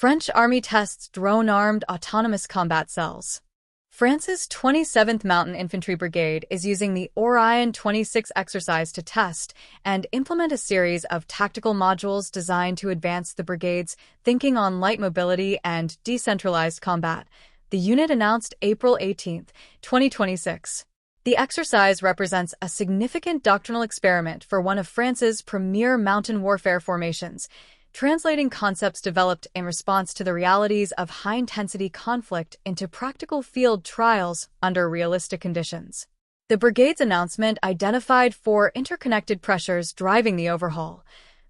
French Army tests drone-armed autonomous combat cells. France's 27th Mountain Infantry Brigade is using the ORION 26 exercise to test and implement a series of tactical modules designed to advance the brigade's thinking on light mobility and decentralized combat, the unit announced April 18, 2026. The exercise represents a significant doctrinal experiment for one of France's premier mountain warfare formations, translating concepts developed in response to the realities of high-intensity conflict into practical field trials under realistic conditions. The brigade's announcement identified 4 interconnected pressures driving the overhaul: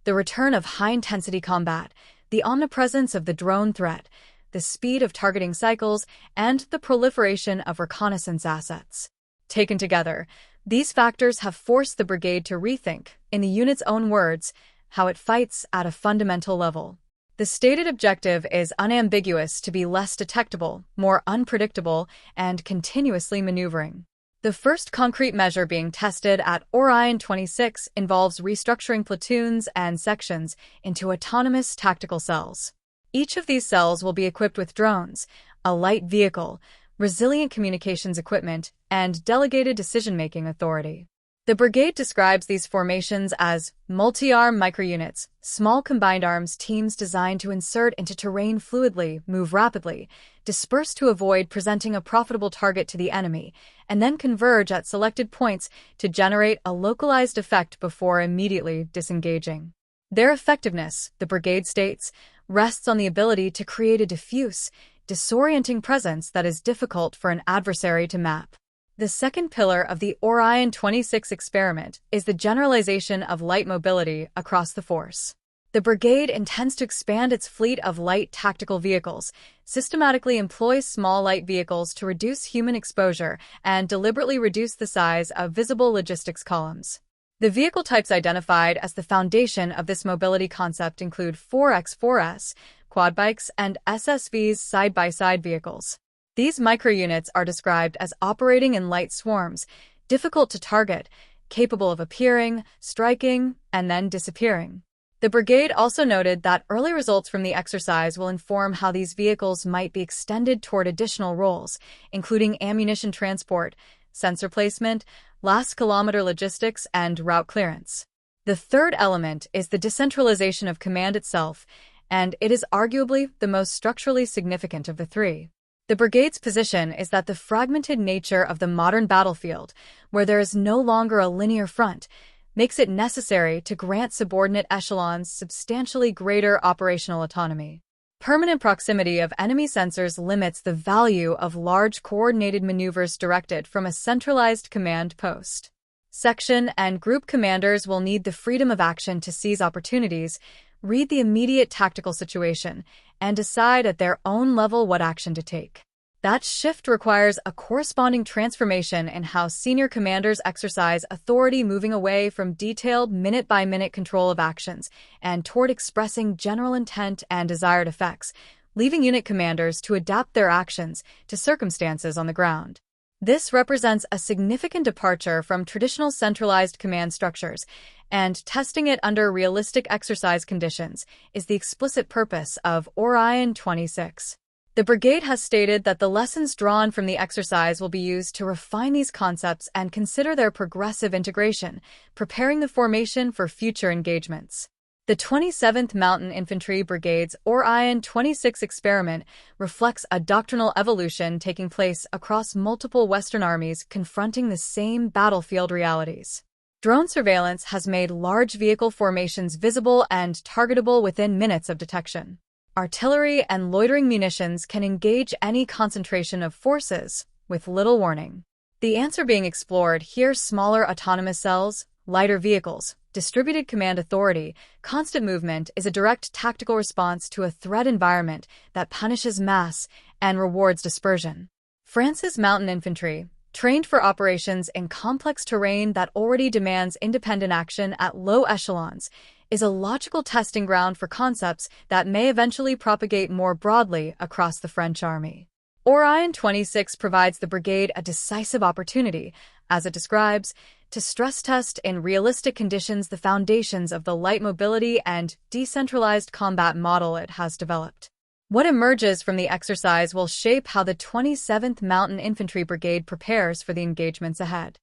the return of high-intensity combat, the omnipresence of the drone threat, the speed of targeting cycles, and the proliferation of reconnaissance assets. Taken together, these factors have forced the brigade to rethink, in the unit's own words, how it fights at a fundamental level. The stated objective is unambiguous: to be less detectable, more unpredictable, and continuously maneuvering. The first concrete measure being tested at ORION 26 involves restructuring platoons and sections into autonomous tactical cells. Each of these cells will be equipped with drones, a light vehicle, resilient communications equipment, and delegated decision-making authority. The brigade describes these formations as multi-arm microunits, small combined arms teams designed to insert into terrain fluidly, move rapidly, disperse to avoid presenting a profitable target to the enemy, and then converge at selected points to generate a localized effect before immediately disengaging. Their effectiveness, the brigade states, rests on the ability to create a diffuse, disorienting presence that is difficult for an adversary to map. The second pillar of the ORION 26 experiment is the generalization of light mobility across the force. The brigade intends to expand its fleet of light tactical vehicles, systematically employs small light vehicles to reduce human exposure, and deliberately reduce the size of visible logistics columns. The vehicle types identified as the foundation of this mobility concept include 4x4s, quad bikes, and SSVs, side-by-side vehicles. These microunits are described as operating in light swarms, difficult to target, capable of appearing, striking, and then disappearing. The brigade also noted that early results from the exercise will inform how these vehicles might be extended toward additional roles, including ammunition transport, sensor placement, last-kilometer logistics, and route clearance. The third element is the decentralization of command itself, and it is arguably the most structurally significant of the three. The brigade's position is that the fragmented nature of the modern battlefield, where there is no longer a linear front, makes it necessary to grant subordinate echelons substantially greater operational autonomy. Permanent proximity of enemy sensors limits the value of large coordinated maneuvers directed from a centralized command post. Section and group commanders will need the freedom of action to seize opportunities, read the immediate tactical situation, and decide at their own level what action to take. That shift requires a corresponding transformation in how senior commanders exercise authority, moving away from detailed minute-by-minute control of actions and toward expressing general intent and desired effects, leaving unit commanders to adapt their actions to circumstances on the ground. This represents a significant departure from traditional centralized command structures, and testing it under realistic exercise conditions is the explicit purpose of ORION 26. The brigade has stated that the lessons drawn from the exercise will be used to refine these concepts and consider their progressive integration, preparing the formation for future engagements. The 27th Mountain Infantry Brigade's ORION 26 experiment reflects a doctrinal evolution taking place across multiple Western armies confronting the same battlefield realities. Drone surveillance has made large vehicle formations visible and targetable within minutes of detection. Artillery and loitering munitions can engage any concentration of forces with little warning. The answer being explored here: smaller autonomous cells, lighter vehicles, distributed command authority. Constant movement is a direct tactical response to a threat environment that punishes mass and rewards dispersion. France's mountain infantry, trained for operations in complex terrain that already demands independent action at low echelons, is a logical testing ground for concepts that may eventually propagate more broadly across the French army. ORION 26 provides the brigade a decisive opportunity, as it describes, to stress test in realistic conditions the foundations of the light mobility and decentralized combat model it has developed. What emerges from the exercise will shape how the 27th Mountain Infantry Brigade prepares for the engagements ahead.